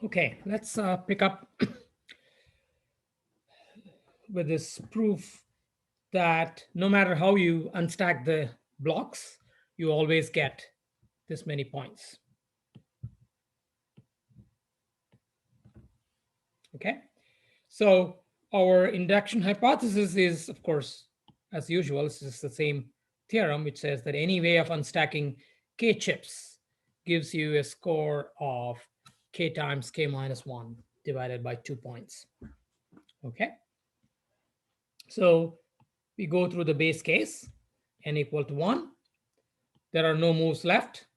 Okay, let's pick up with this proof that no matter how you unstack the blocks, you always get this many points. Okay, so our induction hypothesis is, of course, as usual, this is the same theorem which says that any way of unstacking k chips gives you a score of k times k minus 1 divided by 2 points. Okay, so we go through the base case, n equal to 1. There are no moves left,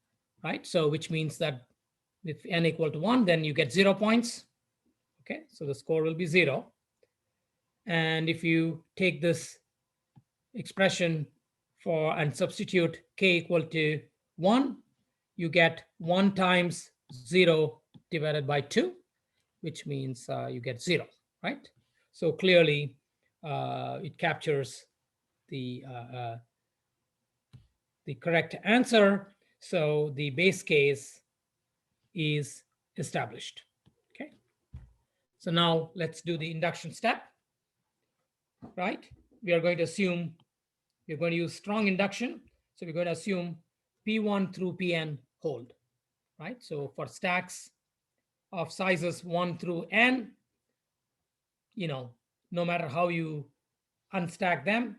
right? So which means that if n equal to 1, then you get 0 points. Okay, so the score will be 0. And if you take this expression for and substitute k equal to 1, you get 1 times 0 divided by 2, which means you get 0, right? So clearly it captures the correct answer. So the base case is established. Okay. So now let's do the induction step, right? We are going to assume we're going to use strong induction. So we're going to assume P1 through Pn hold, right? So for stacks of sizes 1 through n, no matter how you unstack them,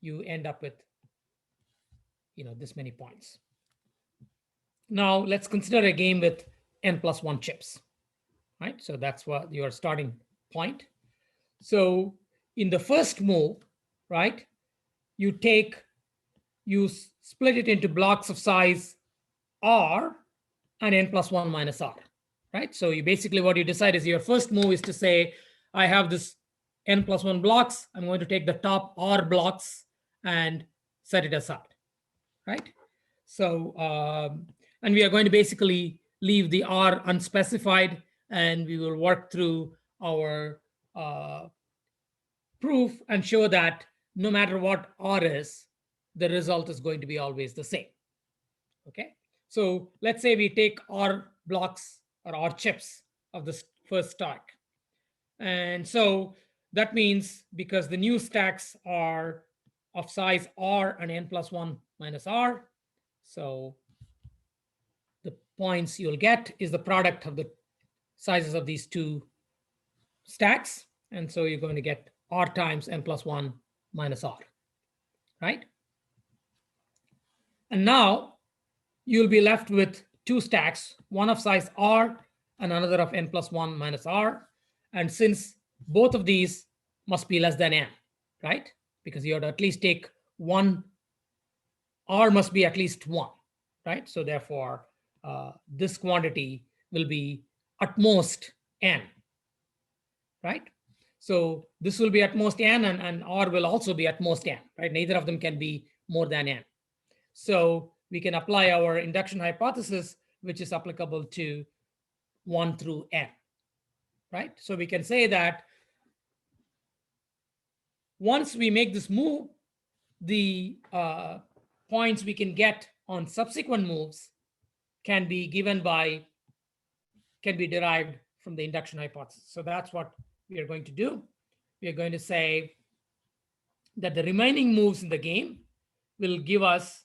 you end up with, this many points. Now let's consider a game with n plus 1 chips, right? So that's what your starting point. So in the first move, right, you split it into blocks of size r and n plus 1 minus r, right? So you basically what you decide is your first move is to say, I have this n plus 1 blocks. I'm going to take the top r blocks and set it aside, right? So, and we are going to basically leave the r unspecified, and we will work through our proof and show that no matter what r is, the result is going to be always the same. Okay, so let's say we take r blocks or r chips of the first stack. And so that means because the new stacks are of size r and n plus 1 minus r, so the points you'll get is the product of the sizes of these two stacks. And so you're going to get r times n plus 1 minus r, right? And now you'll be left with two stacks, one of size r and another of n plus 1 minus r. And since both of these must be less than n, right? Because you have to at least take one, r must be at least 1, right? So therefore, this quantity will be at most n, right? So this will be at most n, and r will also be at most n, right? Neither of them can be more than n. So we can apply our induction hypothesis, which is applicable to 1 through n, right? So we can say that once we make this move, the points we can get on subsequent moves can be derived from the induction hypothesis. So that's what we are going to do. We are going to say that the remaining moves in the game will give us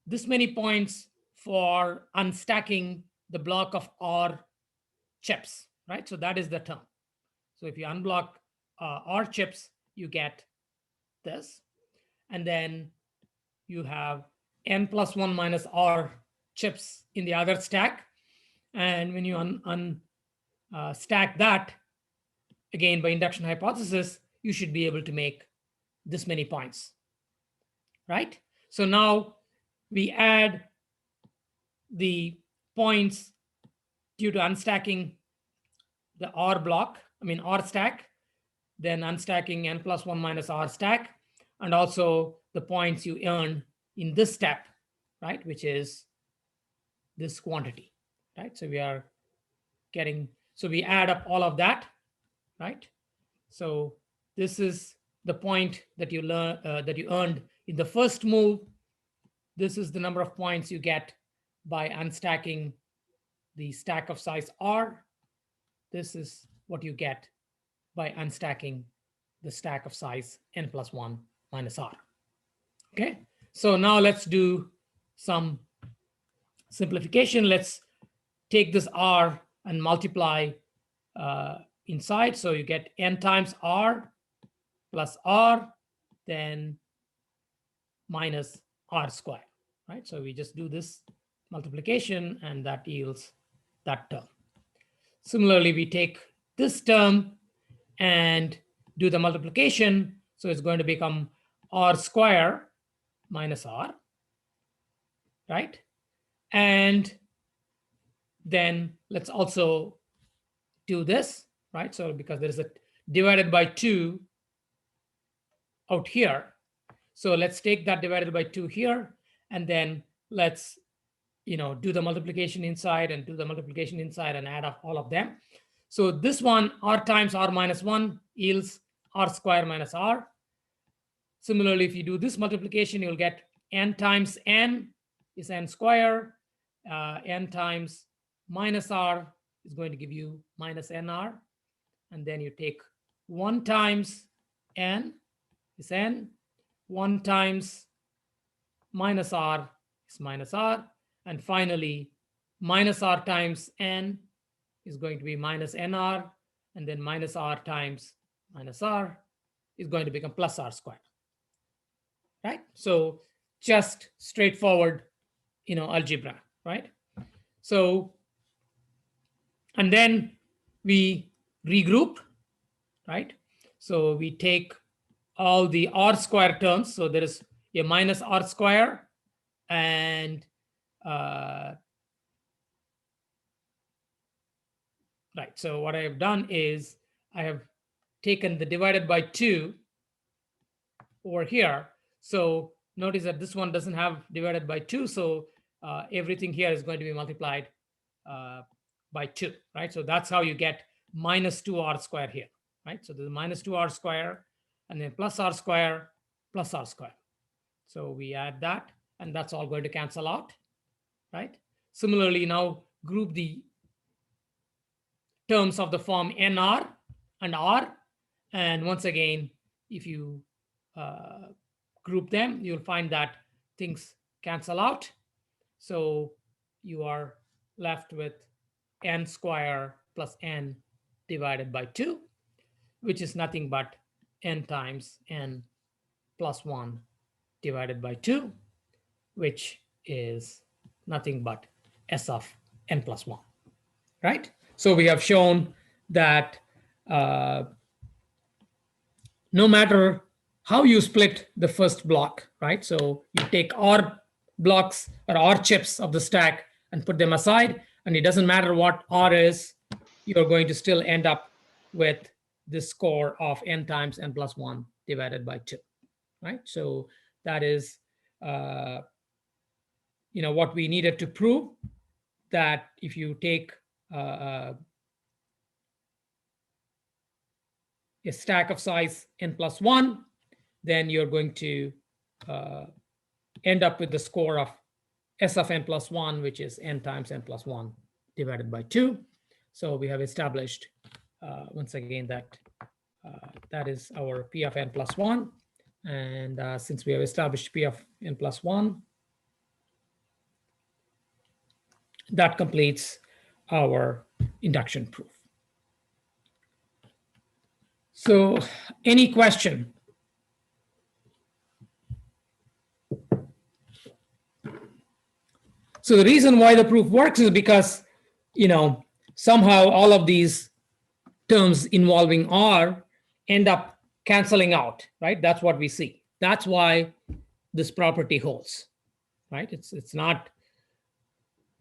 this many points for unstacking the block of r chips, right? So that is the term. So if you unblock r chips, you get this. And then you have n plus 1 minus r chips in the other stack. And when you stack that, again, by induction hypothesis, you should be able to make this many points, right? So now we add the points due to unstacking the r block, r stack, then unstacking n plus 1 minus r stack, and also the points you earn in this step, right, which is this quantity, right? So we are getting, so we add up all of that, right? So this is the point that you earned in the first move. This is the number of points you get by unstacking the stack of size R. This is what you get by unstacking the stack of size n plus 1 minus R. Okay, so now let's do some simplification. Let's take this R and multiply inside. So you get n times R plus R, then minus R squared, right? So we just do this multiplication and that yields that term. Similarly, we take this term and do the multiplication. So it's going to become R square minus R, right? And then let's also do this, right? So because there is a divided by 2 out here. So let's take that divided by 2 here, and then let's do the multiplication inside and do the multiplication inside and add up all of them. So this one, R times R minus 1 yields R square minus R. Similarly, if you do this multiplication, you'll get n times n is n square. N times minus R is going to give you minus nr. And then you take 1 times n is n. 1 times minus R is minus R. And finally, minus R times n is going to be minus nr. And then minus R times minus R is going to become plus R squared. Right? So just straightforward, algebra, right? So, and then we regroup, right? So we take all the R square terms. So there is a minus R square and right. So what I have done is I have taken the divided by 2 over here. So notice that this one doesn't have divided by 2. So everything here is going to be multiplied by 2, right? So that's how you get minus 2R square here, right? So there's minus 2R square and then plus R square plus R square. So we add that and that's all going to cancel out, right? Similarly, now group the terms of the form NR and R. And once again, if you group them, you'll find that things cancel out. So you are left with n square plus n divided by 2, which is nothing but n times n plus 1 divided by 2, which is nothing but s of n plus 1, right? So we have shown that no matter how you split the first block, right? So you take R blocks or R chips of the stack and put them aside, and it doesn't matter what R is, you're going to still end up with this score of n times n plus 1 divided by 2, right? So that is what we needed to prove, that if you take a stack of size n plus 1, then you're going to end up with the score of s of n plus 1, which is n times n plus 1 divided by 2. So we have established once again that that is our p of n plus 1. And since we have established p of n plus 1, that completes our induction proof. So any question? So the reason why the proof works is because, somehow all of these terms involving R end up canceling out, right? That's what we see. That's why this property holds, right? It's not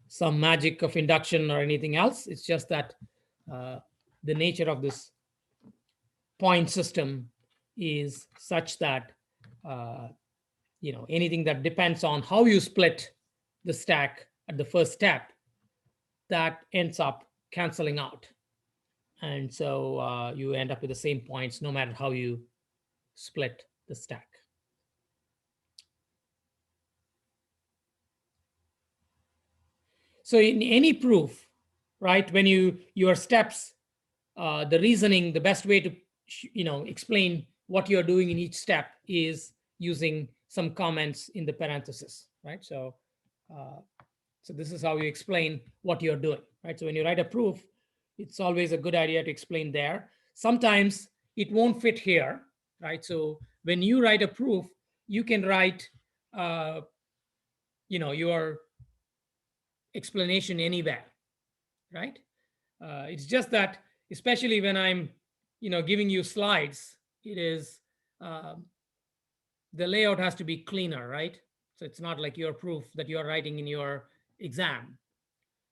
some magic of induction or anything else. It's just that the nature of this point system is such that anything that depends on how you split the stack at the first step, that ends up canceling out. And so you end up with the same points no matter how you split the stack. So in any proof, right? When your steps, the reasoning, the best way to explain what you're doing in each step is using some comments in the parenthesis, right? So so this is how you explain what you're doing, right? So when you write a proof, it's always a good idea to explain there. Sometimes it won't fit here, right? So when you write a proof, you can write your explanation anywhere, right? It's just that, especially when I'm giving you slides, it is the layout has to be cleaner, right? So it's not like your proof that you're writing in your exam.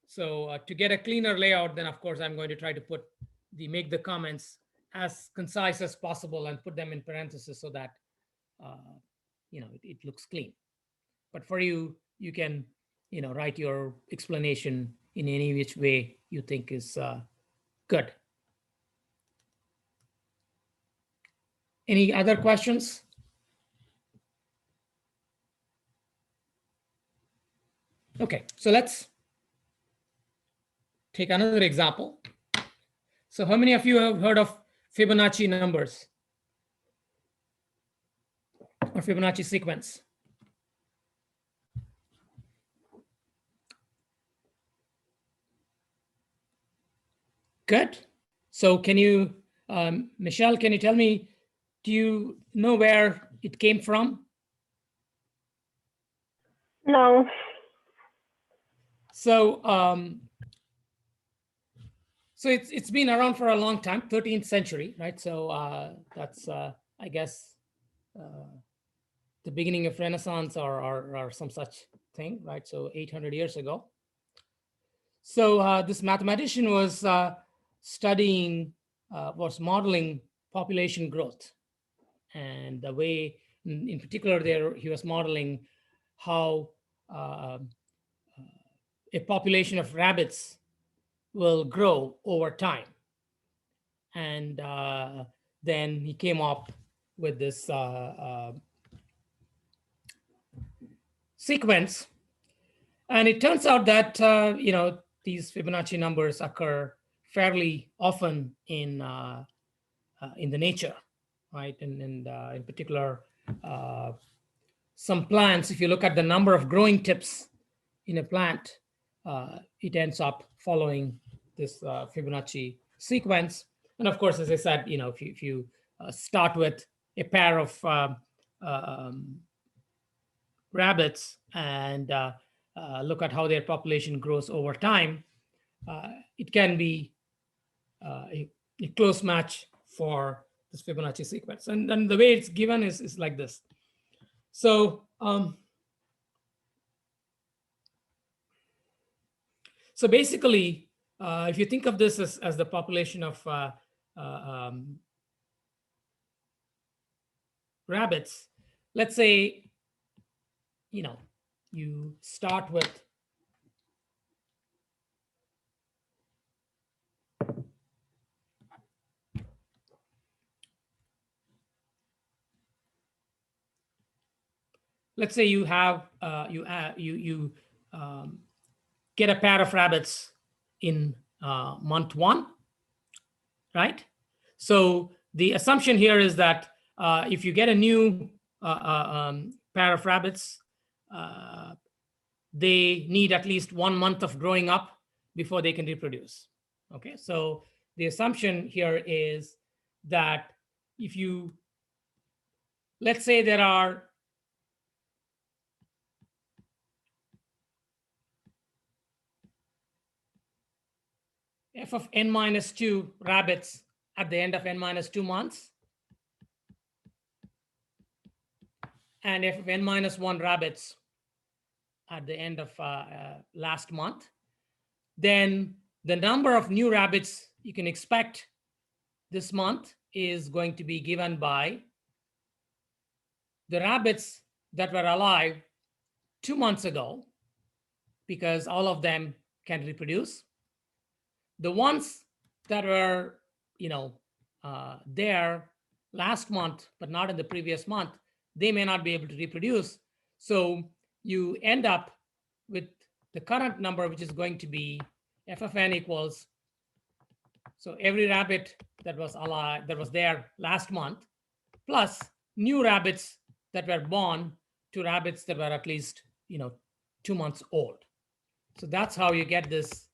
So to get a cleaner layout, then of course I'm going to try to make the comments as concise as possible and put them in parentheses so that it looks clean. But for you, you can write your explanation in any which way you think is good. Any other questions? Okay, so let's take another example. So how many of you have heard of Fibonacci numbers or Fibonacci sequence? Good. So can you, Michelle, can you tell me, do you know where it came from? No. So so it's been around for a long time, 13th century, right? So that's I guess the beginning of Renaissance or some such thing, right? So 800 years ago. So this mathematician was was modeling population growth, and the way, in particular, there he was modeling how a population of rabbits will grow over time, and then he came up with this sequence, and it turns out that these Fibonacci numbers occur fairly often in the nature, right? And in particular, some plants, if you look at the number of growing tips in a plant, it ends up following this Fibonacci sequence. And of course, as I said, if you start with a pair of rabbits and look at how their population grows over time, it can be a close match for this Fibonacci sequence. And then the way it's given is like this. So so basically, if you think of this as the population of rabbits, let's say, you start with let's say you have you get a pair of rabbits in month 1, right? So the assumption here is that if you get a new pair of rabbits, they need at least 1 month of growing up before they can reproduce. Okay, so the assumption here is that if you, let's say there are f of n minus 2 rabbits at the end of n minus 2 months, and f of n minus 1 rabbits at the end of last month, then the number of new rabbits you can expect this month is going to be given by the rabbits that were alive 2 months ago, because all of them can reproduce. The ones that were, there last month, but not in the previous month, they may not be able to reproduce. So you end up with the current number, which is going to be f of n equals, so every rabbit that was alive, that was there last month, plus new rabbits that were born to rabbits that were at least 2 months old. So that's how you get this.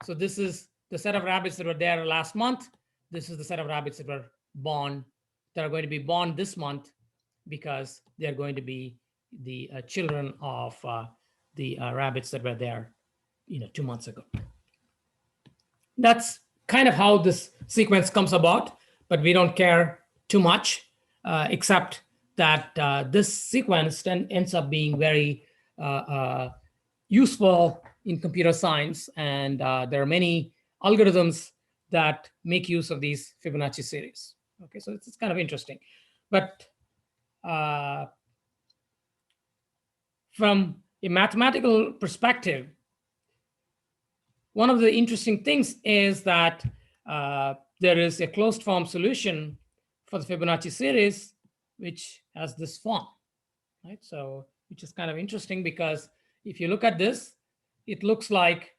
So this is the set of rabbits that were there last month. This is the set of rabbits that were born, that are going to be born this month, because they're going to be the children of the rabbits that were there 2 months ago. That's kind of how this sequence comes about, but we don't care too much, except that this sequence then ends up being very useful in computer science, and there are many algorithms that make use of these Fibonacci series. Okay, so it's kind of interesting. But from a mathematical perspective, one of the interesting things is that there is a closed form solution for the Fibonacci series, which has this form, right? So, which is kind of interesting, because if you look at this, it looks like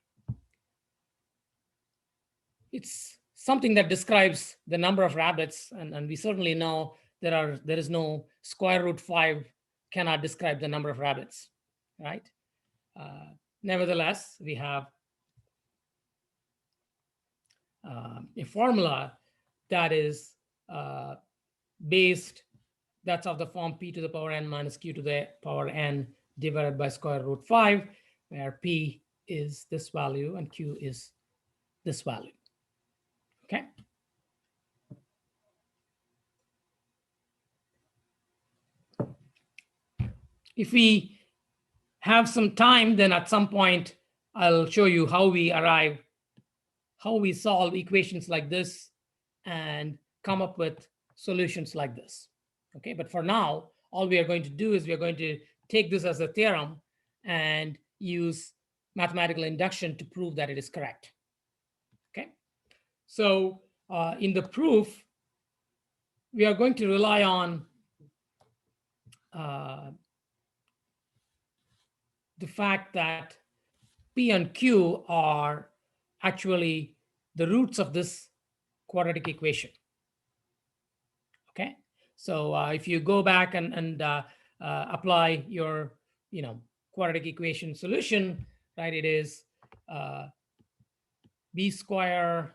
it's something that describes the number of rabbits, and we certainly know there is no square root 5 cannot describe the number of rabbits, right? Nevertheless, we have a formula that is that's of the form p to the power n minus q to the power n divided by square root 5, where p is this value and q is this value. Okay. If we have some time, then at some point I'll show you how we solve equations like this and come up with solutions like this. Okay, but for now, all we are going to do is we are going to take this as a theorem and use mathematical induction to prove that it is correct. Okay, so in the proof, we are going to rely on the fact that P and Q are actually the roots of this quadratic equation. Okay, so if you go back and apply your quadratic equation solution, right, it is b square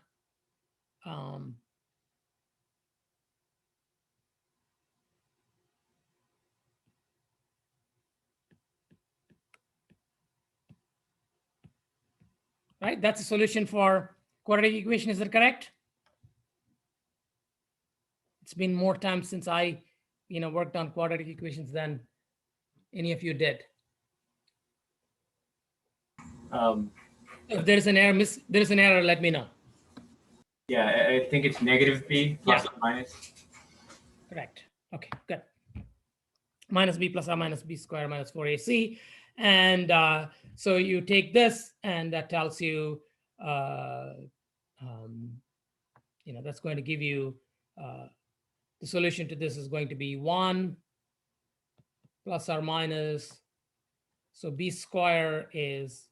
right, that's a solution for quadratic equation. Is that correct? It's been more time since I worked on quadratic equations than any of you did. If there's an error, let me know. Yeah, I think it's negative b plus or minus. Correct. Okay, good. Minus b plus or minus b squared minus 4ac. And so you take this, and that tells you, that's going to give you the solution to this is going to be 1 plus or minus. So b square is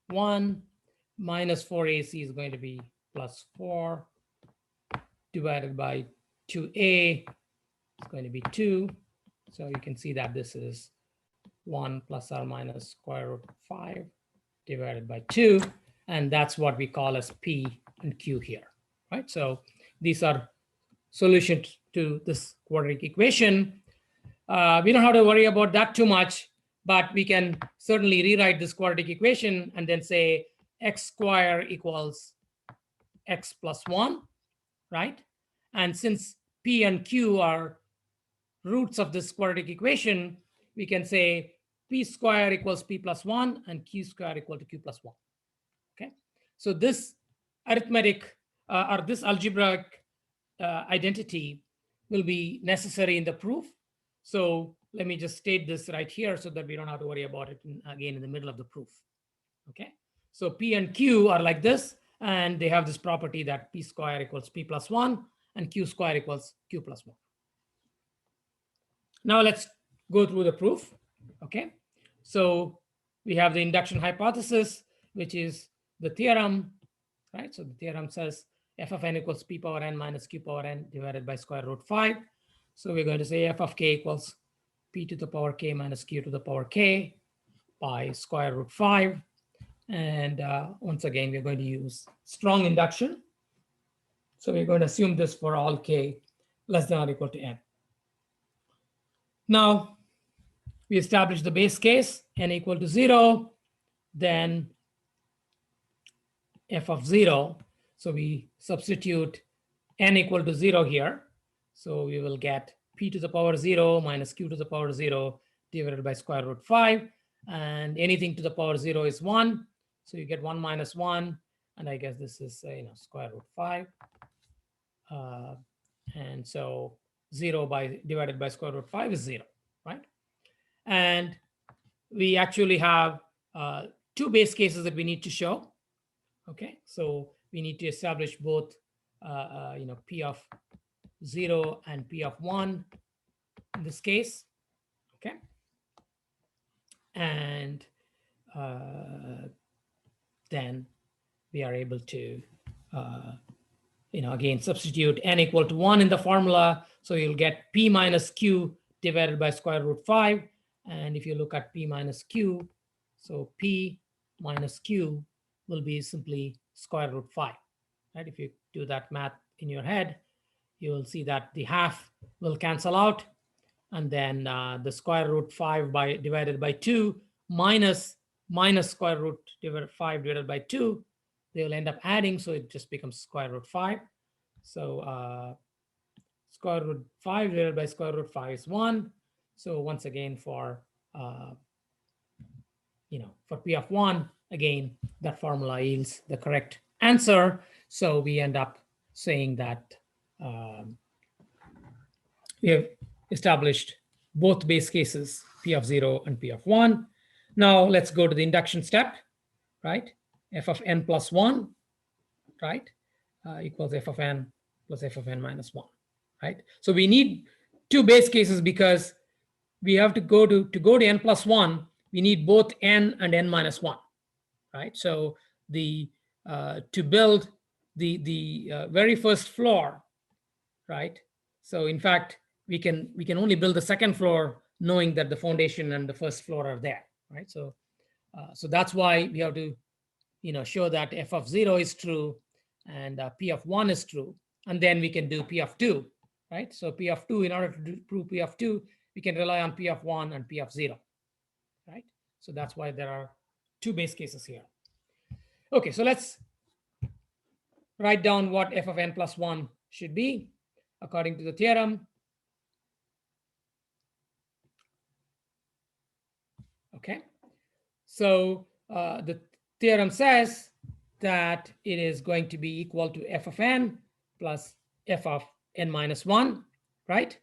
1 minus 4ac is going to be plus 4 divided by 2a is going to be 2. So you can see that this is 1 plus or minus square root 5 divided by 2. And that's what we call as P and Q here, right? So these are solutions to this quadratic equation. We don't have to worry about that too much, but we can certainly rewrite this quadratic equation and then say x squared equals x plus 1, right? And since P and Q are roots of this quadratic equation, we can say p squared equals p plus 1 and q squared equal to q plus 1. Okay, so this arithmetic or this algebraic identity will be necessary in the proof. So let me just state this right here so that we don't have to worry about it again in the middle of the proof. Okay, so p and q are like this, and they have this property that p squared equals p plus 1 and q squared equals q plus 1. Now let's go through the proof. Okay, so we have the induction hypothesis, which is the theorem, right? So the theorem says f of n equals p power n minus q power n divided by square root 5. So we're going to say f of k equals p to the power k minus q to the power k by square root 5. And once again, we're going to use strong induction. So we're going to assume this for all k less than or equal to n. Now, we establish the base case, n equal to 0, then f of 0. So we substitute n equal to 0 here. So we will get p to the power 0 minus q to the power 0 divided by square root 5. And anything to the power 0 is 1. So you get 1 minus 1. And I guess this is square root 5. And so 0 divided by square root 5 is 0, right? And we actually have two base cases that we need to show. Okay, so we need to establish both p of 0 and p of 1 in this case. Okay, and then we are able to again substitute n equal to 1 in the formula. So you'll get p minus q divided by square root 5. And if you look at p minus q, so p minus q will be simply square root 5. Right? If you do that math in your head, you will see that the half will cancel out. And then the square root 5 divided by 2 minus square root 5 divided by 2, they will end up adding. So it just becomes square root 5. So square root 5 divided by square root 5 is 1. So once again, for p of 1, again, that formula yields the correct answer. So we end up saying that we have established both base cases, p of 0 and p of 1. Now let's go to the induction step, right? F of n plus 1, right, equals f of n plus f of n minus 1, right? So we need two base cases because we have to go to n plus 1, we need both n and n minus 1, right? So to build the very first floor, right? So in fact, we can only build the second floor knowing that the foundation and the first floor are there, right? So so that's why we have to show that f of 0 is true and p of 1 is true, and then we can do p of 2, right? So p of 2, in order to prove p of 2, we can rely on p of 1 and p of 0, right? So that's why there are two base cases here. Okay, so let's write down what f of n plus 1 should be according to the theorem. Okay, so the theorem says that it is going to be equal to f of n plus f of n minus 1, right?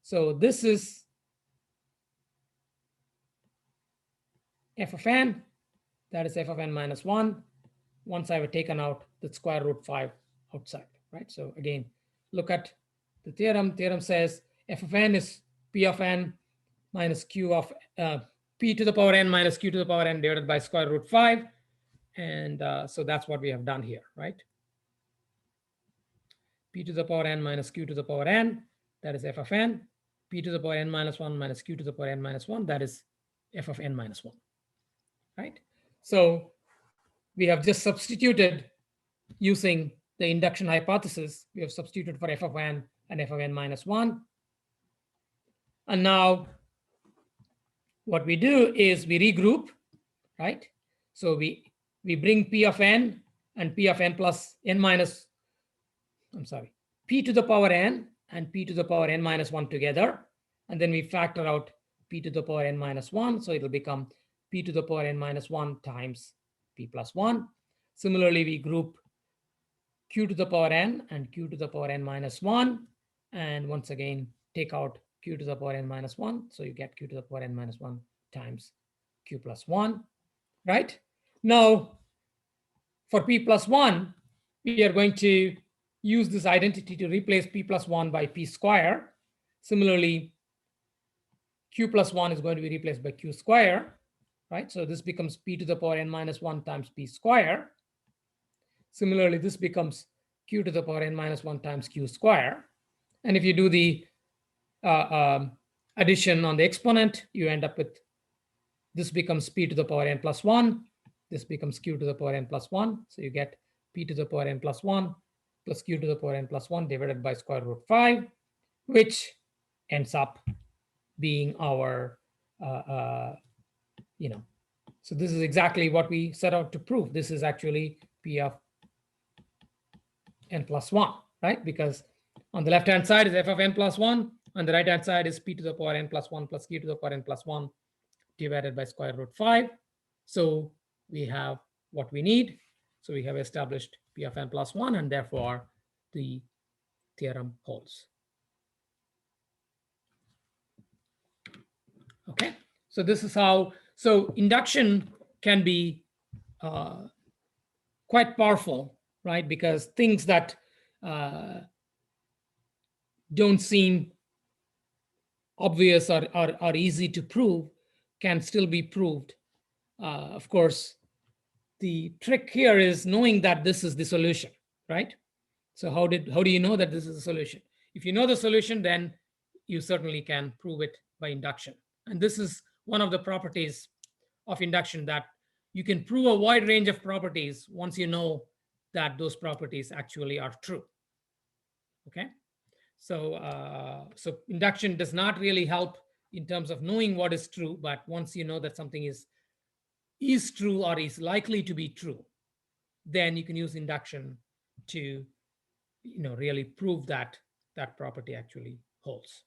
So this is f of n, that is f of n minus 1. Once I've taken out the square root 5 outside, right? So again, look at the theorem. Theorem says f of n is p of n minus q of p to the power n minus q to the power n divided by square root 5. And so that's what we have done here, right? P to the power n minus q to the power n, that is f of n. P to the power n minus 1 minus q to the power n minus 1, that is f of n minus 1, right? So we have just substituted using the induction hypothesis. We have substituted for f of n and f of n minus 1. And now what we do is we regroup, right? So we bring p of n and p of n plus n minus, p to the power n and p to the power n minus 1 together. And then we factor out p to the power n minus 1. So it'll become p to the power n minus 1 times p plus 1. Similarly, we group q to the power n and q to the power n minus 1. And once again, take out q to the power n minus 1. So you get q to the power n minus 1 times q plus 1, right? Now, for p plus 1, we are going to use this identity to replace p plus 1 by p square. Similarly, q plus 1 is going to be replaced by q square, right? So this becomes p to the power n minus 1 times p square. Similarly, this becomes q to the power n minus 1 times q square. And if you do the addition on the exponent, you end up with this becomes p to the power n plus 1. This becomes q to the power n plus 1. So you get p to the power n plus 1 plus q to the power n plus 1 divided by square root 5, which ends up being our, so this is exactly what we set out to prove. This is actually p of n plus 1, right? Because on the left-hand side is f of n plus 1. On the right-hand side is p to the power n plus 1 plus q to the power n plus 1 divided by square root 5. So we have what we need. So we have established p of n plus 1, and therefore the theorem holds. Okay, so this is how, so induction can be quite powerful, right? Because things that don't seem obvious or easy to prove can still be proved. Of course, the trick here is knowing that this is the solution, right? So how do you know that this is a solution? If you know the solution, then you certainly can prove it by induction. And this is one of the properties of induction, that you can prove a wide range of properties once you know that those properties actually are true. Okay, so so induction does not really help in terms of knowing what is true, but once you know that something is true or is likely to be true, then you can use induction to really prove that that property actually holds.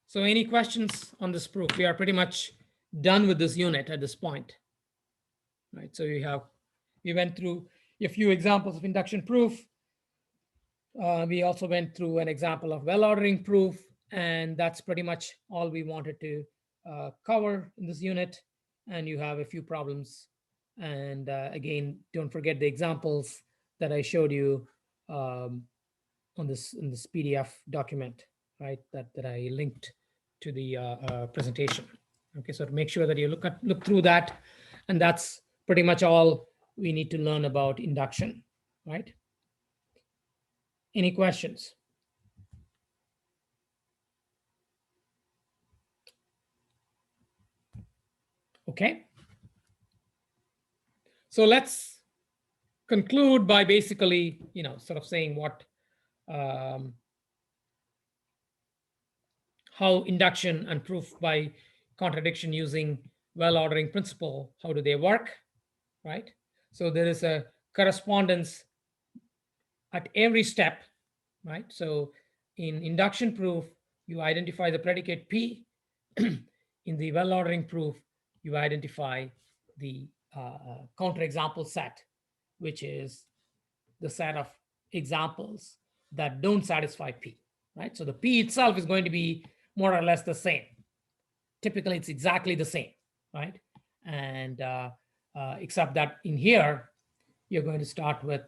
So any questions on this proof? We are pretty much done with this unit at this point, right? So we went through a few examples of induction proof. We also went through an example of well-ordering proof, and that's pretty much all we wanted to cover in this unit. And you have a few problems. And again, don't forget the examples that I showed you in this PDF document, right? That I linked to the presentation. Okay, so to make sure that you look through that, and that's pretty much all we need to learn about induction, right? Any questions? Okay. So let's conclude by basically, sort of saying what, how induction and proof by contradiction using well-ordering principle, how do they work, right? So there is a correspondence at every step, right? So in induction proof, you identify the predicate P. In the well-ordering proof, you identify the counterexample set, which is the set of examples that don't satisfy P, right? So the P itself is going to be more or less the same. Typically, it's exactly the same, right? And except that in here, you're going to start with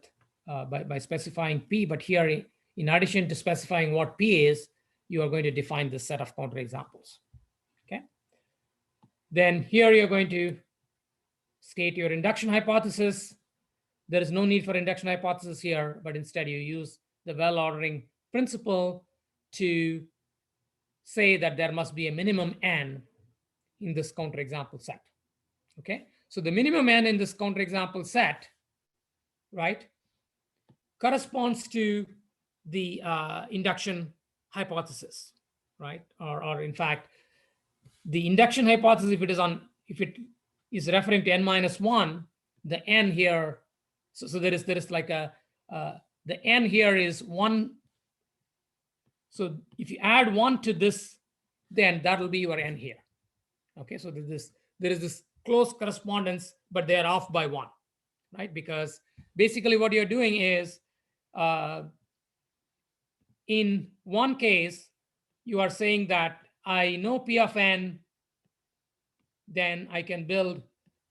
by specifying P, but here, in addition to specifying what P is, you are going to define this set of counterexamples. Okay. Then here you're going to state your induction hypothesis. There is no need for induction hypothesis here, but instead you use the well-ordering principle to say that there must be a minimum n in this counterexample set. Okay, so the minimum n in this counterexample set, right, corresponds to the induction hypothesis, right? Or in fact, the induction hypothesis, if it is referring to n minus 1, the n here, so there is like the n here is 1. So if you add 1 to this, then that will be your n here. Okay, so there is this close correspondence, but they are off by 1, right? Because basically what you're doing is, in one case, you are saying that I know P of n, then I can build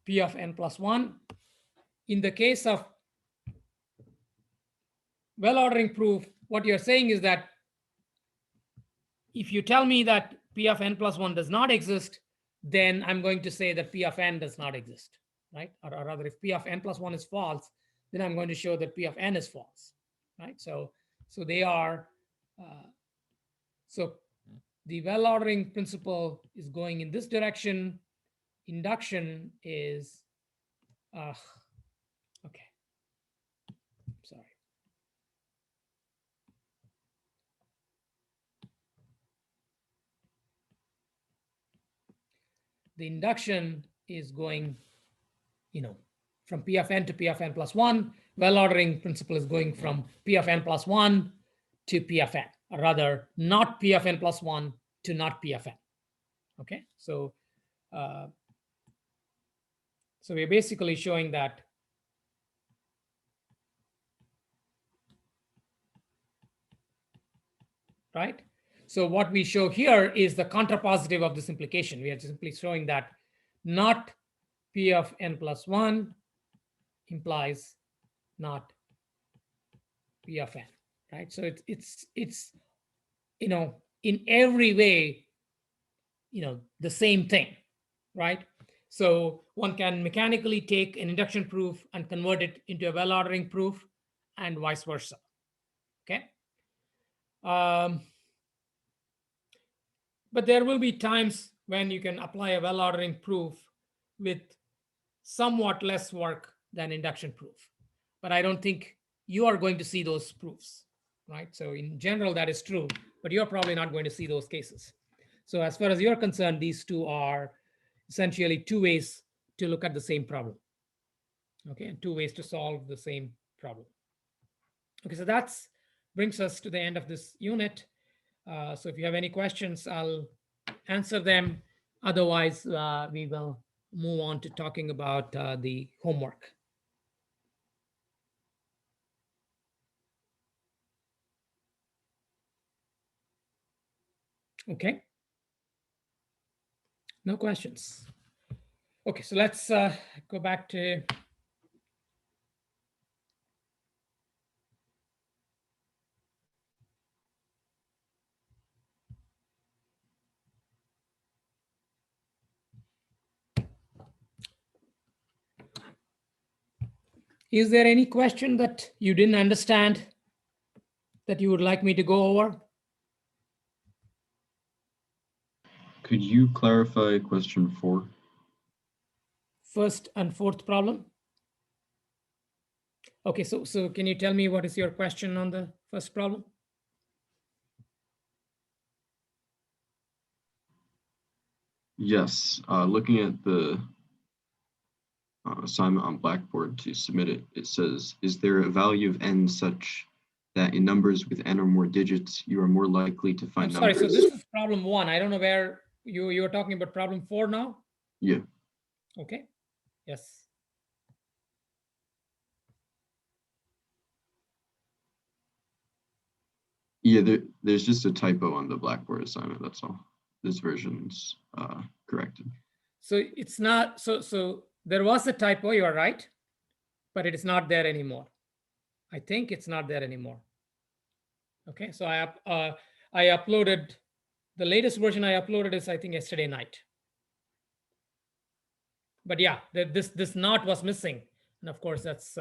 P of n plus 1. In the case of well-ordering proof, what you're saying is that if you tell me that P of n plus 1 does not exist, then I'm going to say that P of n does not exist, right? Or rather, if P of n plus 1 is false, then I'm going to show that P of n is false, right? So they are, so the well ordering principle is going in this direction. Induction is, okay, sorry. The induction is going, from P of n to P of n plus 1. Well ordering principle is going from P of n plus 1 to P of n, or rather, not P of n plus 1 to not P of n. Okay, so so we're basically showing that right. So what we show here is the contrapositive of this implication. We are simply showing that not P of n plus 1 implies not P of n, right? So it's in every way, the same thing, right? So one can mechanically take an induction proof and convert it into a well ordering proof, and vice versa. Okay. But there will be times when you can apply a well ordering proof with somewhat less work than induction proof. But I don't think you are going to see those proofs, right? So in general, that is true, but you're probably not going to see those cases. So as far as you're concerned, these two are essentially two ways to look at the same problem. Okay, and two ways to solve the same problem. Okay, so that's brings us to the end of this unit. So if you have any questions, I'll answer them. Otherwise, we will move on to talking about the homework. Okay. No questions. Okay, so let's go back to is there any question that you didn't understand that you would like me to go over? Could you clarify question 4? First and fourth problem. Okay, so can you tell me what is your question on the first problem? Yes, looking at the assignment on Blackboard to submit it, it says, is there a value of n such that in numbers with n or more digits, you are more likely to find Sorry, numbers? so this is problem 1. I don't know where you were talking about problem 4 now? Yeah. Okay, yes. Yeah, there's just a typo on the Blackboard assignment, that's all. This version's corrected. So it's not, so there was a typo, you are right, but it is not there anymore. I think it's not there anymore. Okay, so I uploaded, the latest version I uploaded is I think yesterday night. But yeah, this not was missing. And of course, that's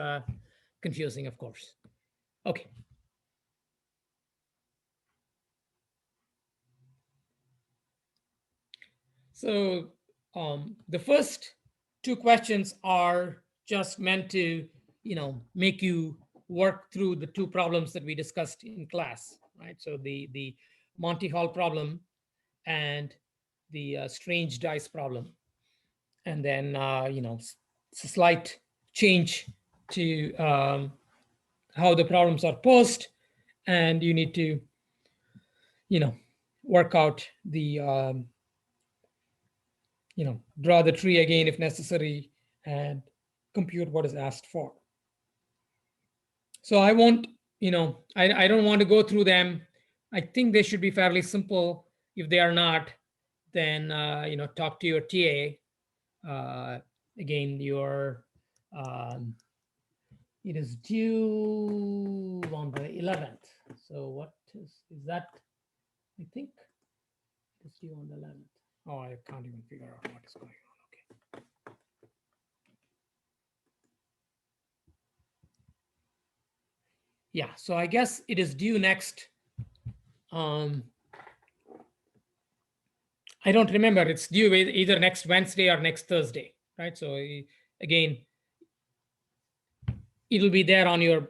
confusing, of course. Okay. So the first two questions are just meant to, make you work through the two problems that we discussed in class, right? So the Monty Hall problem and the strange dice problem. And then, it's a slight change to how the problems are posed, and you need to, work out the, draw the tree again if necessary and compute what is asked for. So I won't, I don't want to go through them. I think they should be fairly simple. If they are not, then, talk to your TA. Again, it is due on the 11th. So what is that? I think it's due on the 11th. Oh, I can't even figure out what is going on. Okay. Yeah, so I guess it is due next. I don't remember. It's due either next Wednesday or next Thursday, right? So again, it'll be there on your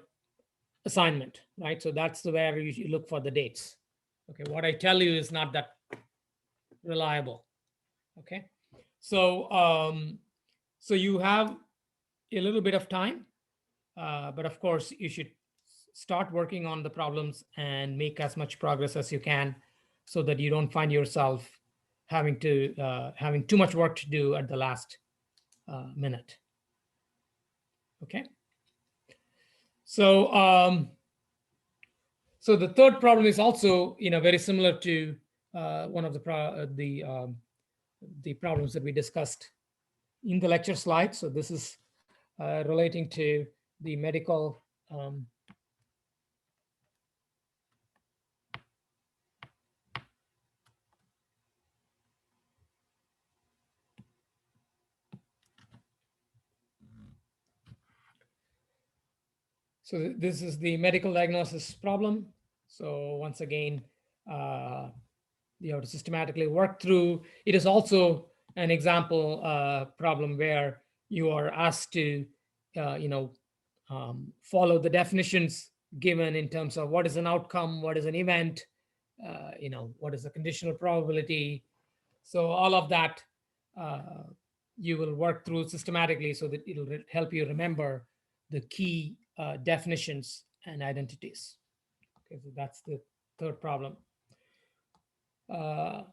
assignment, right? So that's where you look for the dates. Okay, what I tell you is not that reliable. Okay, so so you have a little bit of time, but of course you should start working on the problems and make as much progress as you can, so that you don't find yourself having too much work to do at the last minute. Okay. So so the third problem is also very similar to one of the problems that we discussed in the lecture slide. So this is relating to the medical so this is the medical diagnosis problem. So once again, you have to systematically work through. It is also an example problem where you are asked to, follow the definitions given in terms of what is an outcome, what is an event, what is the conditional probability. So all of that you will work through systematically so that it'll help you remember the key definitions and identities. Okay, so that's the third problem.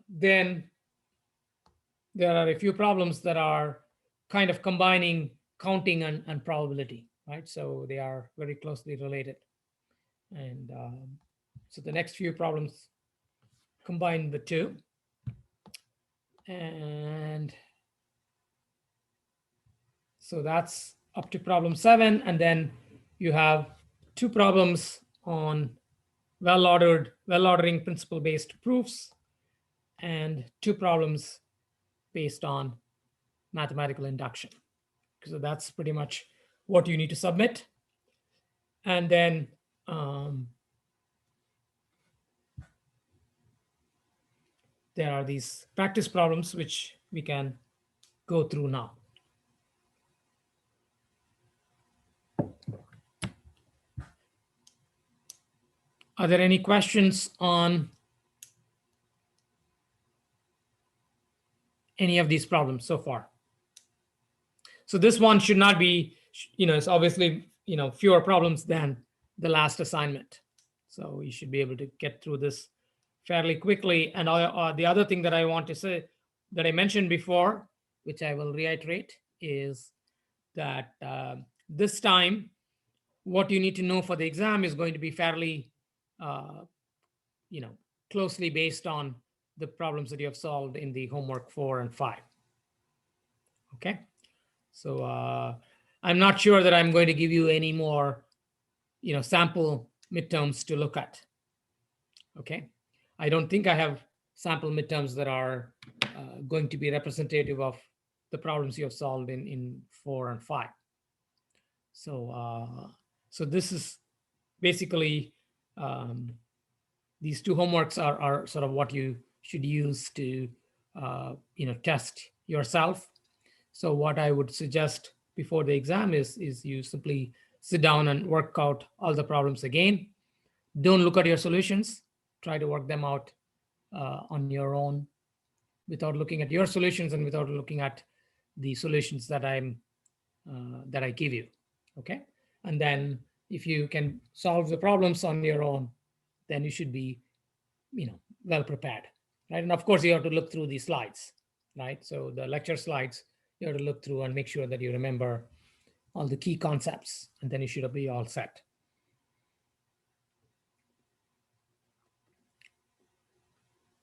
Then there are a few problems that are kind of combining counting and probability, right? So they are very closely related. And so the next few problems combine the two. And so that's up to problem 7. And then you have 2 problems on well-ordering principle-based proofs, and 2 problems based on mathematical induction. So that's pretty much what you need to submit. And then there are these practice problems which we can go through now. Are there any questions on any of these problems so far? So this one should not be, it's obviously, fewer problems than the last assignment. So you should be able to get through this fairly quickly. And the other thing that I want to say that I mentioned before, which I will reiterate, is that this time, what you need to know for the exam is going to be fairly, closely based on the problems that you have solved in the homework 4 and 5. Okay. So I'm not sure that I'm going to give you any more, sample midterms to look at. Okay. I don't think I have sample midterms that are going to be representative of the problems you have solved in 4 and 5. So so this is basically these 2 homeworks are sort of what you should use to test yourself. So what I would suggest before the exam is you simply sit down and work out all the problems again. Don't look at your solutions. Try to work them out on your own without looking at your solutions and without looking at the solutions that I give you. Okay. And then if you can solve the problems on your own, then you should be, well prepared, right? And of course, you have to look through the slides, right? So the lecture slides, you have to look through and make sure that you remember all the key concepts, and then you should be all set.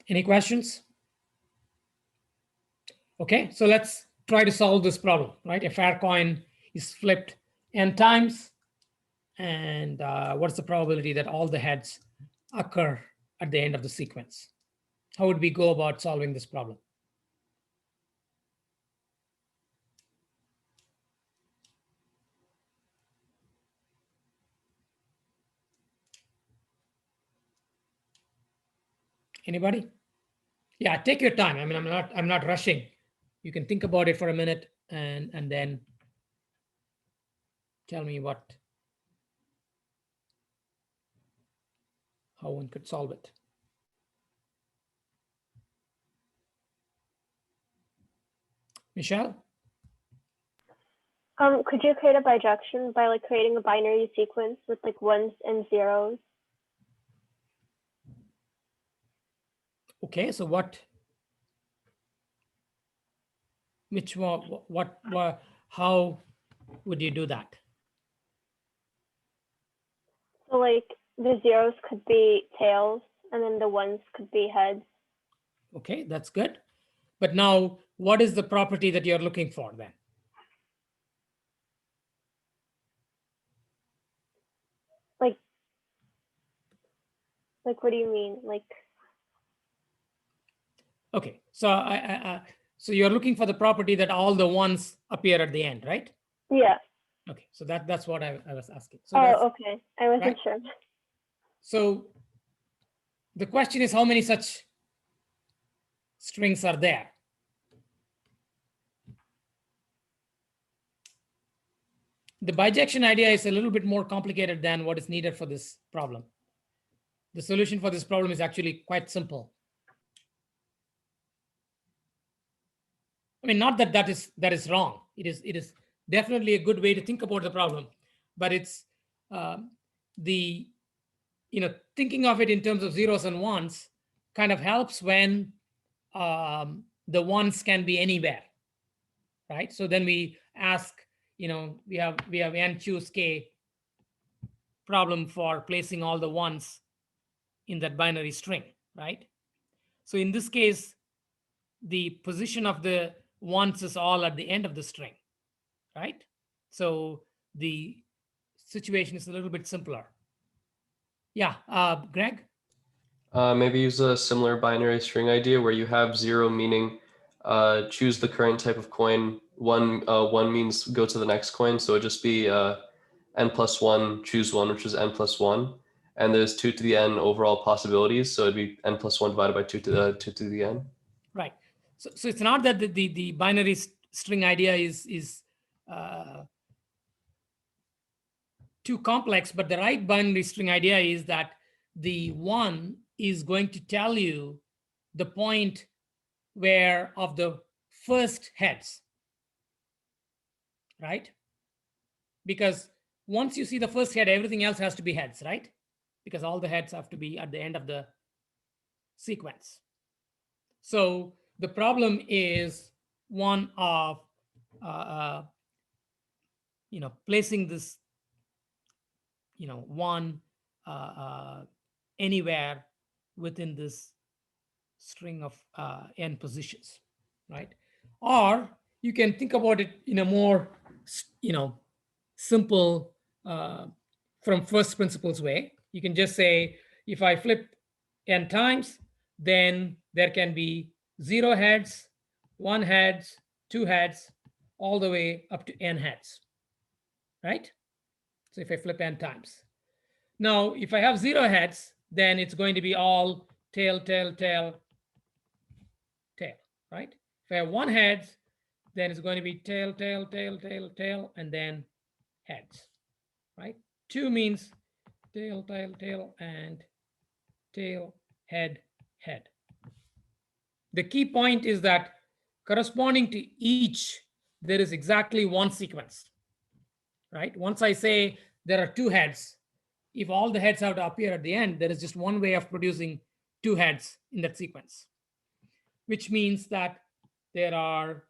Any questions? Okay, so let's try to solve this problem, right? A fair coin is flipped n times, and what's the probability that all the heads occur at the end of the sequence? How would we go about solving this problem? Anybody? Yeah, take your time. I mean, I'm not rushing. You can think about it for a minute and then tell me how one could solve it. Michelle? Could you create a bijection by like creating a binary sequence with like ones and zeros? Okay, so which one, how would you do that? So like the zeros could be tails and then the ones could be heads. Okay, that's good. But now, what is the property that you're looking for then? Like, what do you mean? Like, Okay, so so you're looking for the property that all the ones appear at the end, right? yeah. Okay, so that's what I was asking. So that's, Oh, okay. I wasn't right. sure. So the question is, how many such strings are there? The bijection idea is a little bit more complicated than what is needed for this problem. The solution for this problem is actually quite simple. I mean, not that that is wrong. It is definitely a good way to think about the problem, but it's the thinking of it in terms of zeros and ones kind of helps when the ones can be anywhere, right? So then we ask, we have n choose k problem for placing all the ones in that binary string, right? So in this case, the position of the ones is all at the end of the string, right? So the situation is a little bit simpler. Yeah, Greg? Maybe use a similar binary string idea where you have zero meaning choose the current type of coin. One means go to the next coin. So it'd just be n plus one, choose one, which is n plus one. And there's 2 to the n overall possibilities. So it'd be n plus one divided by 2 to the n. Right. So it's not that the binary string idea is too complex, but the right binary string idea is that the one is going to tell you the point where of the first heads, right? Because once you see the first head, everything else has to be heads, right? Because all the heads have to be at the end of the sequence. So the problem is one of placing this one anywhere within this string of n positions, right? Or you can think about it in a more simple from first principles way. You can just say, if I flip n times, then there can be 0 heads, 1 heads, 2 heads, all the way up to n heads, right? So if I flip n times. Now, if I have 0 heads, then it's going to be all tail, tail, tail, tail, right? If I have 1 head, then it's going to be tail, tail, tail, tail, tail, and then heads, right? 2 means tail, tail, tail, and tail, head, head. The key point is that corresponding to each, there is exactly one sequence, right? Once I say there are 2 heads, if all the heads have to appear at the end, there is just one way of producing 2 heads in that sequence, which means that there are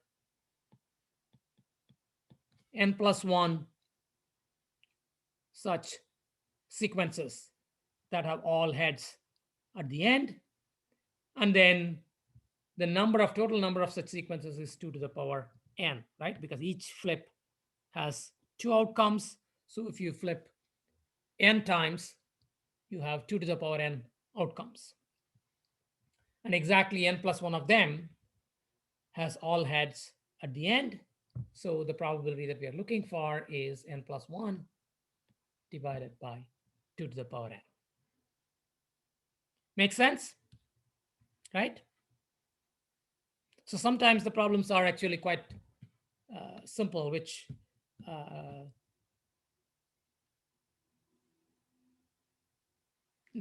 n plus 1 such sequences that have all heads at the end. And then the total number of such sequences is 2 to the power n, right? Because each flip has 2 outcomes. So if you flip n times, you have 2 to the power n outcomes. And exactly n plus 1 of them has all heads at the end. So the probability that we are looking for is n plus 1 divided by 2 to the power n. Make sense? right? So sometimes the problems are actually quite simple, which and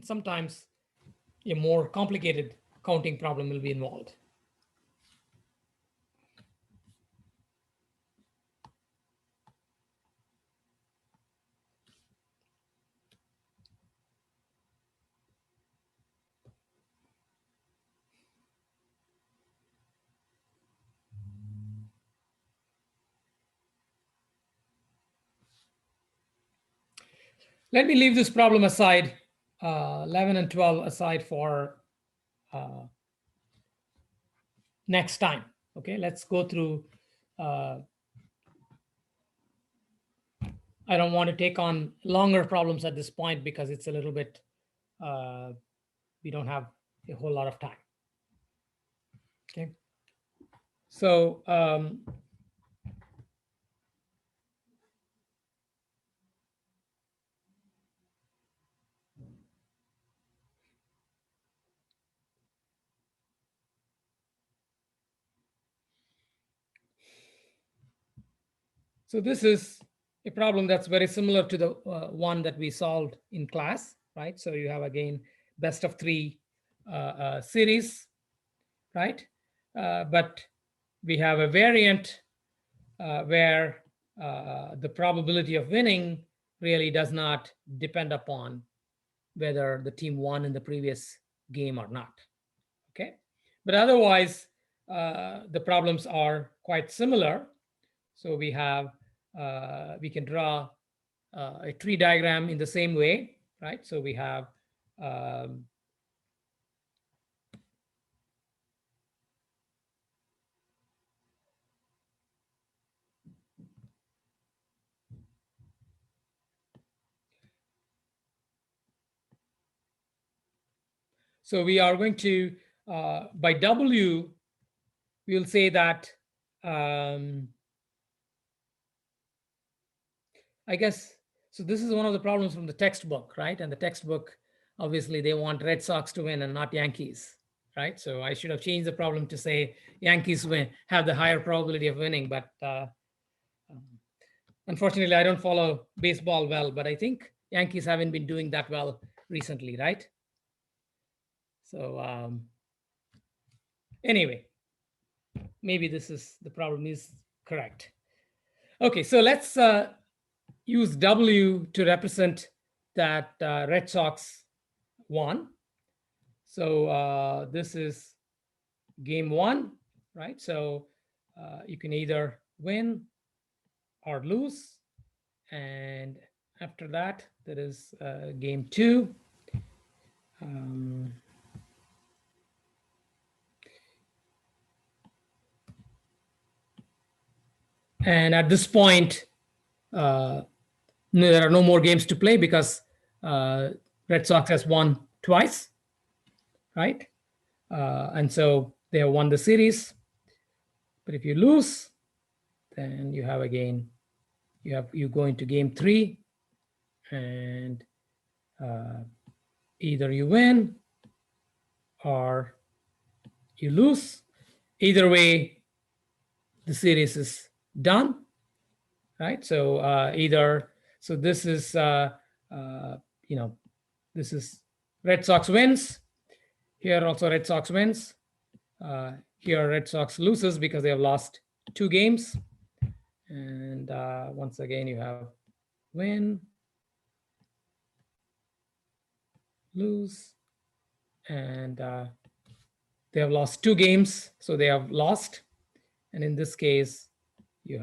sometimes a more complicated counting problem will be involved. Let me leave this problem aside, 11 and 12 aside for next time. Okay, let's go through. I don't want to take on longer problems at this point because it's a little bit, we don't have a whole lot of time. Okay, so so this is a problem that's very similar to the one that we solved in class, right? So you have again best of three series, right? But we have a variant where the probability of winning really does not depend upon whether the team won in the previous game or not. Okay, but otherwise the problems are quite similar. So we have we can draw a tree diagram in the same way, right? So we have so we are going to by W, we'll say that I guess, so this is one of the problems from the textbook, right? And the textbook, obviously they want Red Sox to win and not Yankees, right? So I should have changed the problem to say Yankees win, have the higher probability of winning, but unfortunately I don't follow baseball well, but I think Yankees haven't been doing that well recently, right? So anyway, maybe this is, the problem is correct. Okay, so let's use W to represent that Red Sox won. So this is game one, right? So you can either win or lose. And after that, there is game two. And at this point, there are no more games to play because Red Sox has won twice, right? And so they have won the series. But if you lose, then you have again, you go into game three, and either you win or you lose. Either way, the series is done, right? So so this is this is Red Sox wins. Here also Red Sox wins. Here Red Sox loses because they have lost 2 games. And once again, you have win, lose, and they have lost 2 games, so they have lost. And in this case, you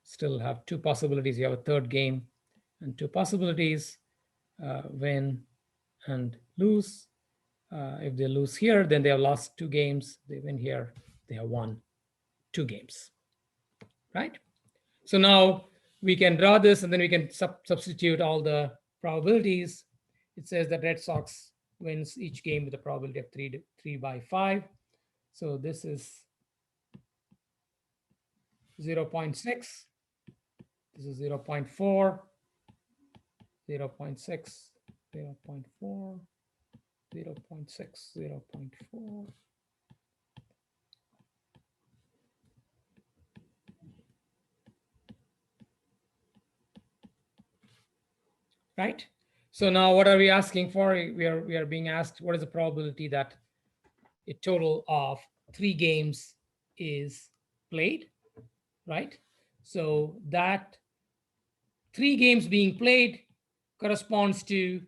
still have 2 possibilities. You have a third game and 2 possibilities, win and lose. If they lose here, then they have lost 2 games. They win here, they have won 2 games, right? So now we can draw this, and then we can substitute all the probabilities. It says that Red Sox wins each game with a probability of 3 by 5. So this is 0.6. This is 0.4, 0.6, 0.4, 0.6, 0.4, right? So now what are we asking for? We are being asked what is the probability that a total of 3 games is played, right? So that 3 games being played corresponds to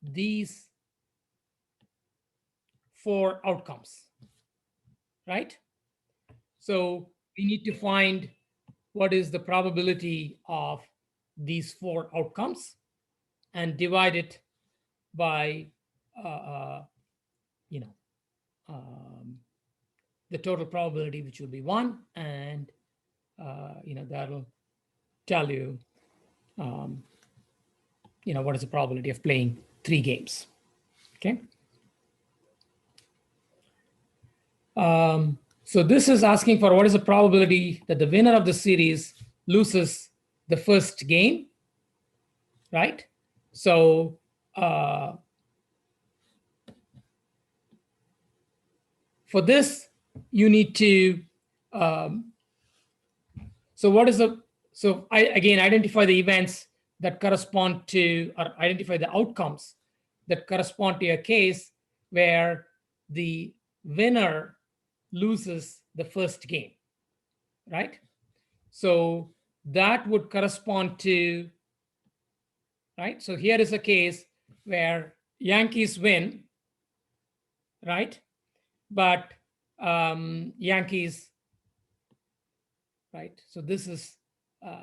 these 4 outcomes, right? So we need to find what is the probability of these 4 outcomes and divide it by you know the total probability, which will be 1, and that'll tell you what is the probability of playing 3 games. Okay. So this is asking for what is the probability that the winner of the series loses the first game, right? So for this, you need to, so what is the, so I again identify the events that correspond to, or identify the outcomes that correspond to a case where the winner loses the first game, right? So that would correspond to, right? So here is a case where Yankees win, right? But Yankees, right? So this is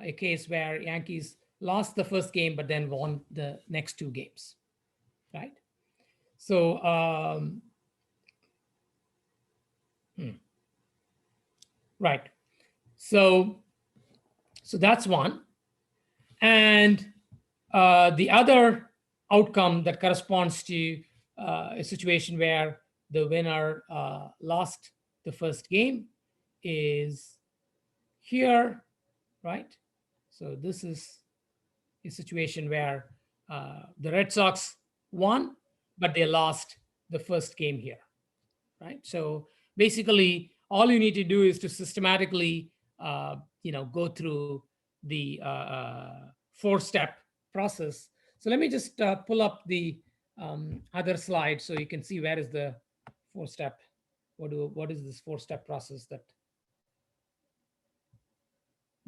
a case where Yankees lost the first game, but then won the next 2 games, right? So right. So that's one. And the other outcome that corresponds to a situation where the winner lost the first game is here, right? So this is a situation where the Red Sox won, but they lost the first game here, right? So basically, all you need to do is to systematically, go through the 4-step process. So let me just pull up the other slide so you can see where is the 4-step. What is this 4-step process that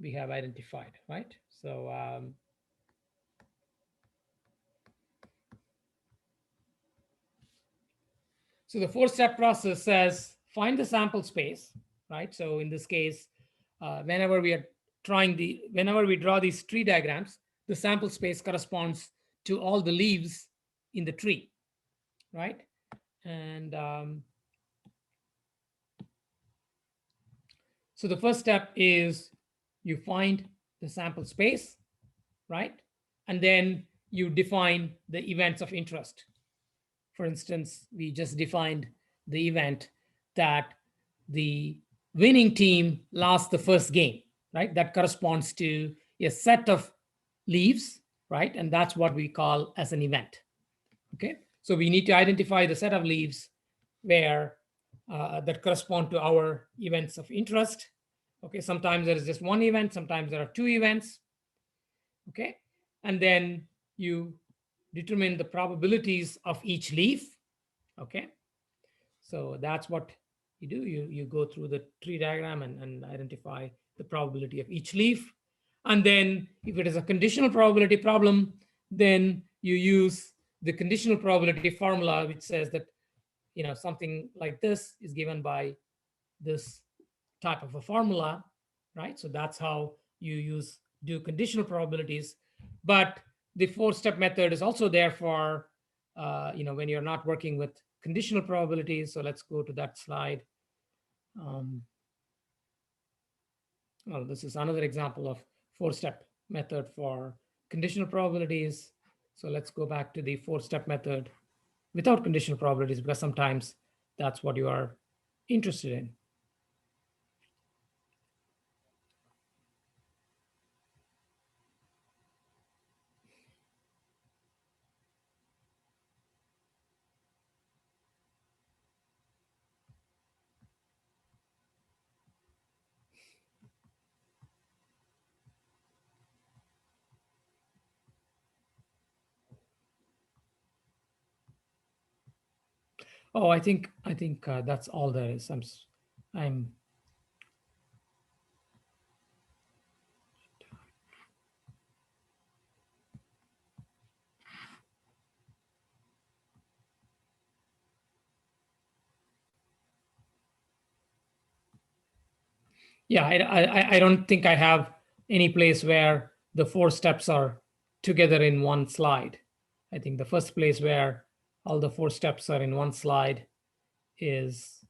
we have identified, right? So so the 4-step process says find the sample space, right? So in this case, whenever we draw these tree diagrams, the sample space corresponds to all the leaves in the tree, right? And so the first step is you find the sample space, right? And then you define the events of interest. For instance, we just defined the event that the winning team lost the first game, right? That corresponds to a set of leaves, right? And that's what we call as an event. Okay. So we need to identify the set of leaves where that correspond to our events of interest. Okay. Sometimes there is just one event. Sometimes there are 2 events. Okay. And then you determine the probabilities of each leaf. Okay. So that's what you do. You go through the tree diagram and identify the probability of each leaf. And then if it is a conditional probability problem, then you use the conditional probability formula, which says that something like this is given by this type of a formula, right? So that's how you do conditional probabilities. But the 4-step method is also there for when you're not working with conditional probabilities. So let's go to that slide. Well, this is another example of 4-step method for conditional probabilities. So let's go back to the 4-step method without conditional probabilities, because sometimes that's what you are interested in. Oh, I think that's all there is. I'm yeah, I don't think I have any place where the 4 steps are together in one slide. I think the first place where all the 4 steps are in one slide is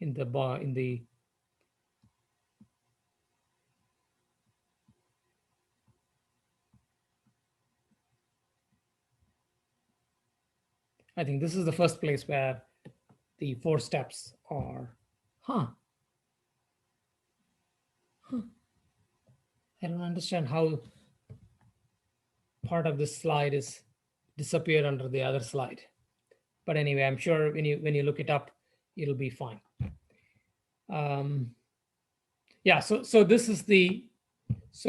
in the I think this is the first place where the 4 steps are. I don't understand how part of this slide is disappeared under the other slide. But anyway, I'm sure when you look it up, it'll be fine. Yeah, so this is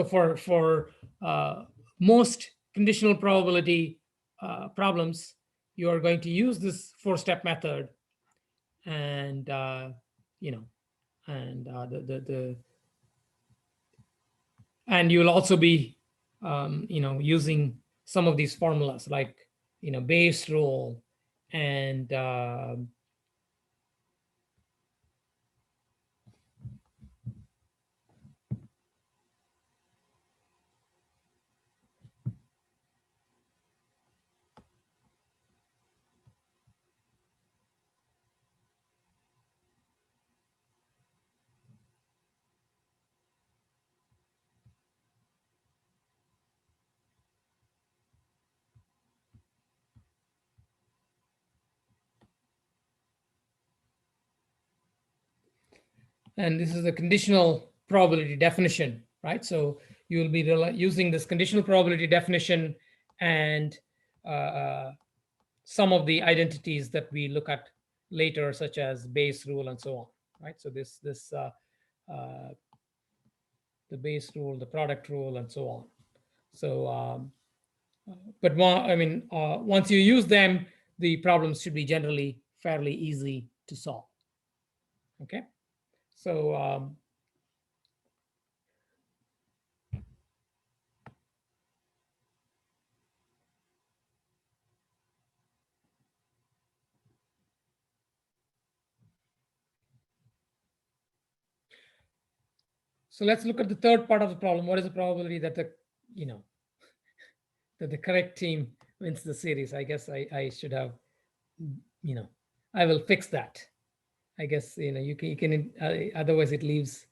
for most conditional probability problems, you are going to use this 4-step method, and and you'll also be using some of these formulas like Bayes rule and this is the conditional probability definition, right? So you will be using this conditional probability definition and some of the identities that we look at later, such as Bayes rule and so on, right? So the Bayes rule, the product rule, and so on. So, but once you use them, the problems should be generally fairly easy to solve. Okay, so so let's look at the third part of the problem. What is the probability that that the correct team wins the series? I guess I should have, I will fix that. I guess you can otherwise it leaves.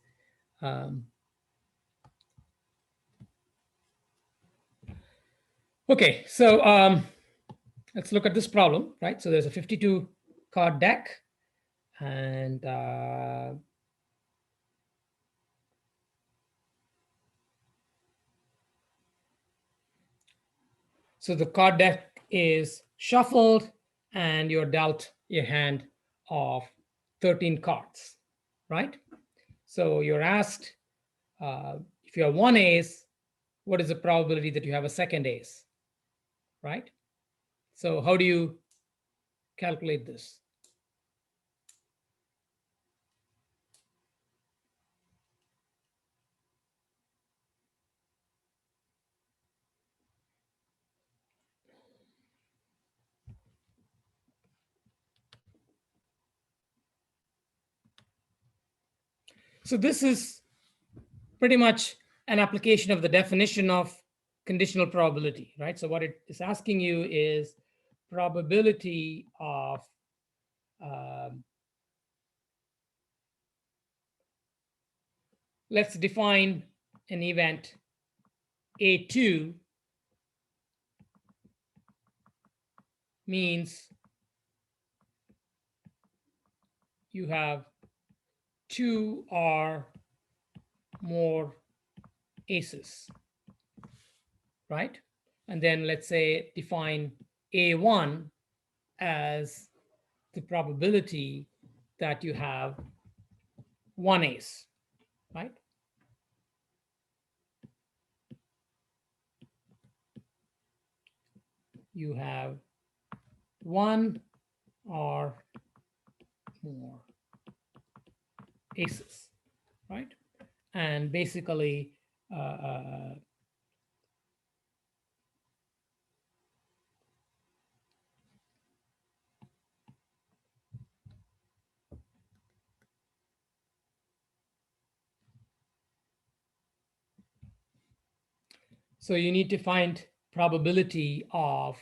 Okay, so let's look at this problem, right? So there's a 52 card deck, and so the card deck is shuffled, and you're dealt a hand of 13 cards, right? So you're asked, if you have 1 ace, what is the probability that you have a second ace, right? So how do you calculate this? So this is pretty much an application of the definition of conditional probability, right? So what it is asking you is probability of let's define an event A2 means you have 2 or more aces, right? And then let's say define A1 as the probability that you have 1 ace, right? You have one or more aces, right? And basically, so you need to find probability of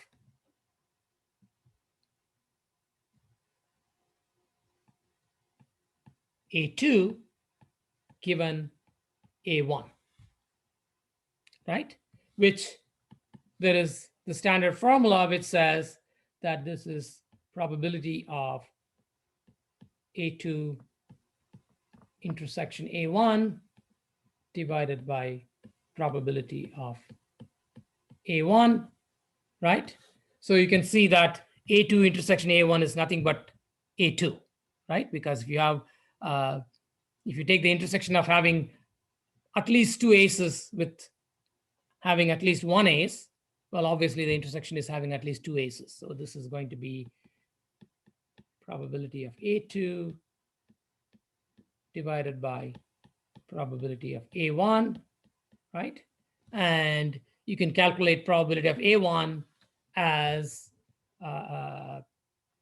A2 given A1, right? Which there is the standard formula which says that this is probability of A2 intersection A1 divided by probability of A1, right? So you can see that A2 intersection A1 is nothing but A2, right? Because if you have, if you take the intersection of having at least two aces with having at least one ace, well, obviously the intersection is having at least two aces. So this is going to be probability of A2 divided by probability of A1, right? And you can calculate probability of A1 as,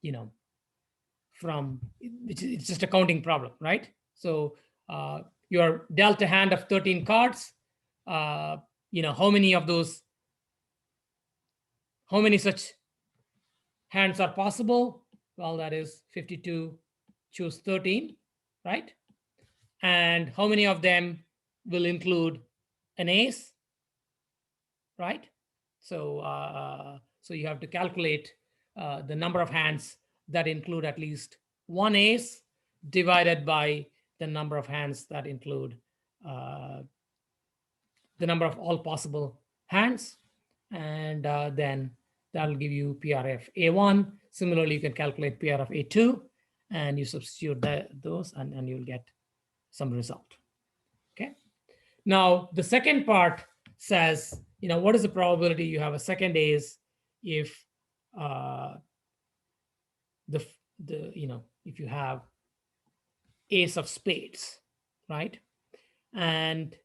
you know, from, it's just a counting problem, right? So your dealt a hand of 13 cards, you know, how many of those, how many such hands are possible? Well, that is 52, choose 13, right? And how many of them will include an ace, right? So, so you have to calculate the number of hands that include at least one ace divided by the number of hands that include the number of all possible hands. And then that'll give you PR of A1. Similarly, you can calculate PR of A2 and you substitute those and you'll get some result. Okay. Now, the second part says, you know, what is the probability you have a second ace if you know, if you have ace of spades, right? And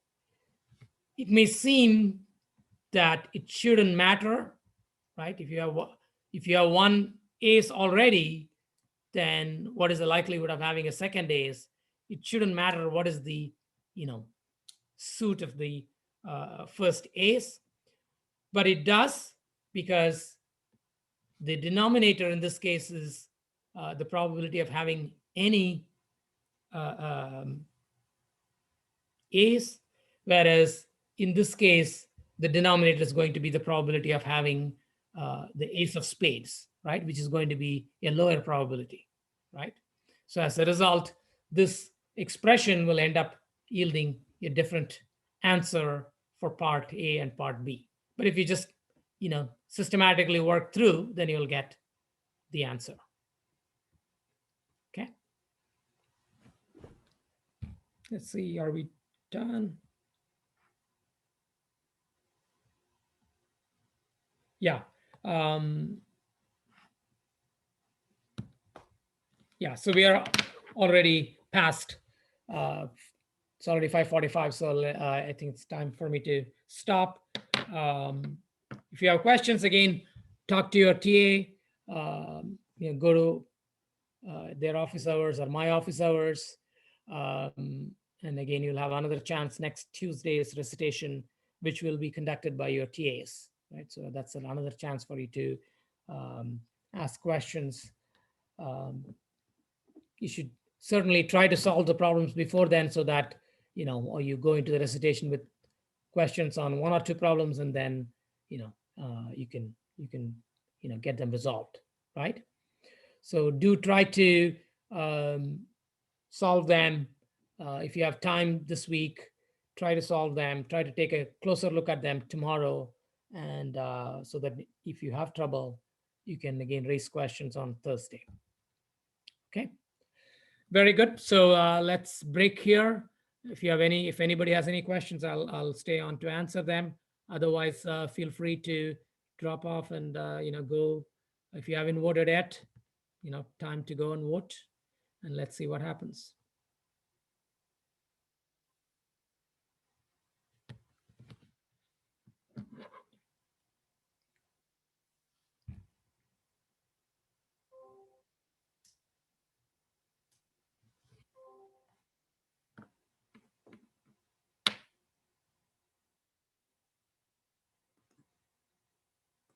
it may seem that it shouldn't matter, right? If you have one ace already, then what is the likelihood of having a second ace? It shouldn't matter what is the, you know, suit of the first ace, but it does, because the denominator in this case is the probability of having any ace, whereas in this case, the denominator is going to be the probability of having the ace of spades, right? Which is going to be a lower probability, right? So as a result, this expression will end up yielding a different answer for part A and part B. But if you just, you know, systematically work through, then you'll get the answer. Okay. Let's see, are we done? Yeah. Yeah, so we are already past, it's already 5:45, so I think it's time for me to stop. If you have questions, again, talk to your TA, you know, go to their office hours or my office hours. And again, you'll have another chance next Tuesday's recitation, which will be conducted by your TAs, right? So that's another chance for you to ask questions. You should certainly try to solve the problems before then, so that, you know, or you go into the recitation with questions on one or two problems, and then, you know, you can, you know, get them resolved, right? So do try to solve them. If you have time this week, try to solve them, try to take a closer look at them tomorrow. And so that if you have trouble, you can again raise questions on Thursday. Okay. Very good. So let's break here. If you have any, if anybody has any questions, I'll stay on to answer them. Otherwise, feel free to drop off and you know, go If you haven't voted yet, time to go and vote, and let's see what happens.